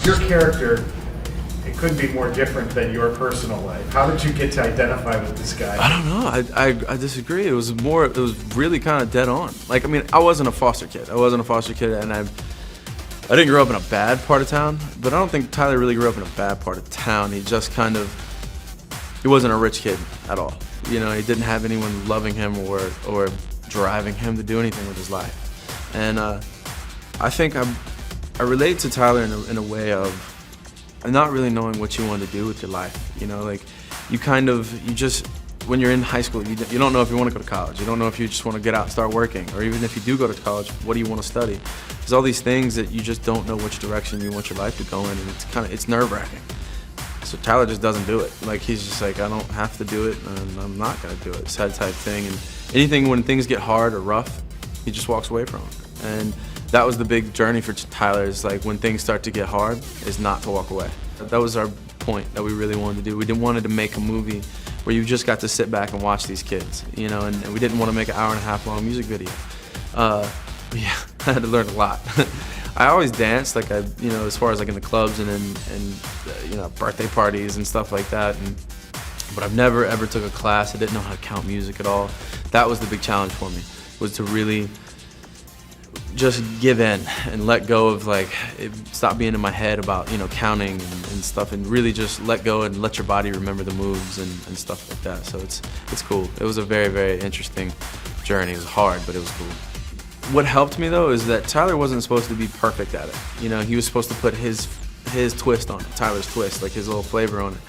your character, it couldn't be more different than your personal life. How did you get to identify with this guy? I don't know. I disagree. It was really kind of dead on. Like, I mean, I wasn't a foster kid. And I didn't grow up in a bad part of town, but I don't think Tyler really grew up in a bad part of town. He just he wasn't a rich kid at all. You know, he didn't have anyone loving him or driving him to do anything with his life. And I think I relate to Tyler in a way of not really knowing what you want to do with your life. You know, like you just, when you're in high school, you don't know if you want to go to college. You don't know if you just want to get out and start working, or even if you do go to college, what do you want to study? There's all these things that you just don't know which direction you want your life to go in, and it's nerve-wracking. So Tyler just doesn't do it. Like, he's just like, I don't have to do it, and I'm not gonna do it. Sad type thing. And anything when things get hard or rough, he just walks away from it. And that was the big journey for Tyler, is like when things start to get hard, is not to walk away. That was our point that we really wanted to do. We didn't want to make a movie where you just got to sit back and watch these kids, you know, and we didn't want to make an 1.5 hour long music video. Yeah, I had to learn a lot. I always danced, like you know, as far as like in the clubs and you know, birthday parties and stuff like that. But I've never ever took a class. I didn't know how to count music at all. That was the big challenge for me, was to really just give in and let go of stop being in my head about, you know, counting and stuff, and really just let go and let your body remember the moves and stuff like that. So it's cool. It was a very, very interesting journey. It was hard, but it was cool. What helped me though is that Tyler wasn't supposed to be perfect at it. You know, he was supposed to put his twist on it, Tyler's twist, like his little flavor on it.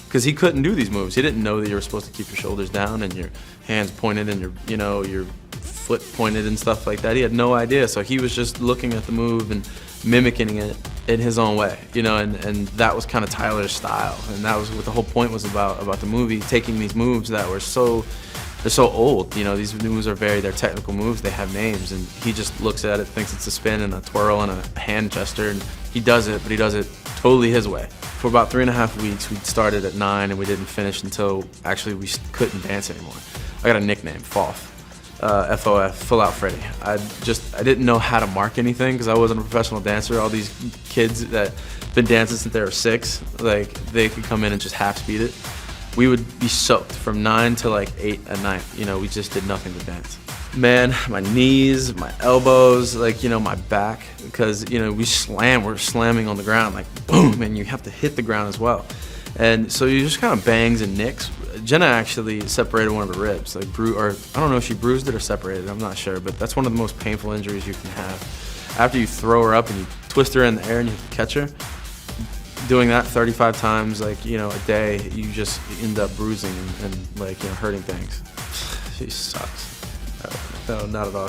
Because he couldn't do these moves. He didn't know that you were supposed to keep your shoulders down and your hands pointed and your foot pointed and stuff like that. He had no idea. So he was just looking at the move and mimicking it in his own way, you know, and that was kind of Tyler's style. And that was what the whole point was about the movie, taking these moves that were they're so old, you know, these moves are they're technical moves, they have names, and he just looks at it, thinks it's a spin and a twirl and a hand gesture, and he does it, but he does it totally his way. For about 3.5 weeks, we started at 9 and we didn't finish until actually we couldn't dance anymore. I got a nickname, FOF, F-O-F, Full Out Freddy. I didn't know how to mark anything because I wasn't a professional dancer. All these kids that been dancing since they were 6, like they could come in and just half speed it. We would be soaked from 9 to like 8 at night. You know, we just did nothing but dance. Man, my knees, my elbows, like, you know, my back, because, you know, we're slamming on the ground, like boom, and you have to hit the ground as well. And so you just kind of bangs and nicks. Jenna actually separated one of her ribs, like or I don't know if she bruised it or separated it, I'm not sure, but that's one of the most painful injuries you can have. After you throw her up and you twist her in the air and you have to catch her, doing that 35 times, like, you know, a day, you just end up bruising and like, you know, hurting things. She sucks. No, not at all.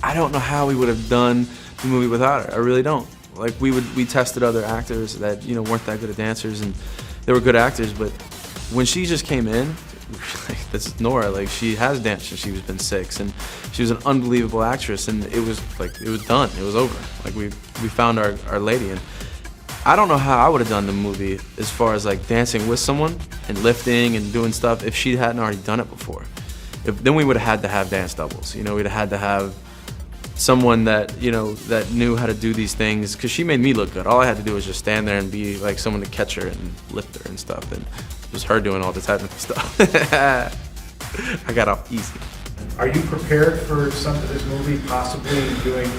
I don't know how we would have done the movie without her. I really don't. Like, we tested other actors that, you know, weren't that good at dancers, and they were good actors, but when she just came in, like, this is Nora, like, she has danced since she's been 6, and she was an unbelievable actress, and it was done. It was over. Like, we found our lady, and I don't know how I would have done the movie as far as like dancing with someone and lifting and doing stuff if she hadn't already done it before. Then we would have had to have dance doubles. You know, we'd have had to have someone that, you know, that knew how to do these things, because she made me look good. All I had to do was just stand there and be like someone to catch her and lift her and stuff, and it was her doing all the technical stuff. I got off easy. Are you prepared for some of this movie possibly doing,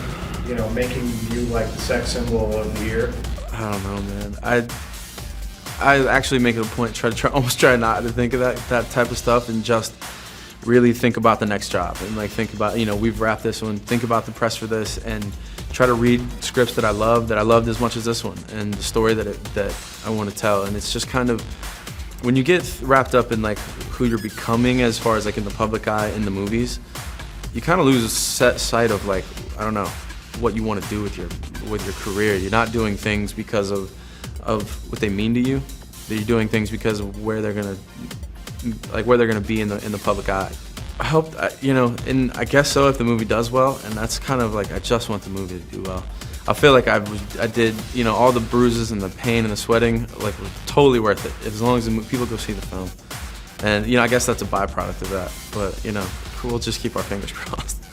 you know, making you like the sex symbol of the year? I don't know, man. I actually make it a point almost try not to think of that type of stuff, and just really think about the next job, and like think about, you know, we've wrapped this one, think about the press for this, and try to read scripts that I loved as much as this one, and the story that I want to tell. And it's just kind of, when you get wrapped up in like who you're becoming as far as like in the public eye in the movies, you kind of lose sight of like, I don't know, what you want to do with your career. You're not doing things because of what they mean to you. You're doing things because of where they're gonna be in the public eye. I hope, you know, and I guess so if the movie does well, and that's kind of like, I just want the movie to do well. I feel like I did, you know, all the bruises and the pain and the sweating, like, were totally worth it as long as people go see the film. And, you know, I guess that's a byproduct of that, but, you know, we'll just keep our fingers crossed.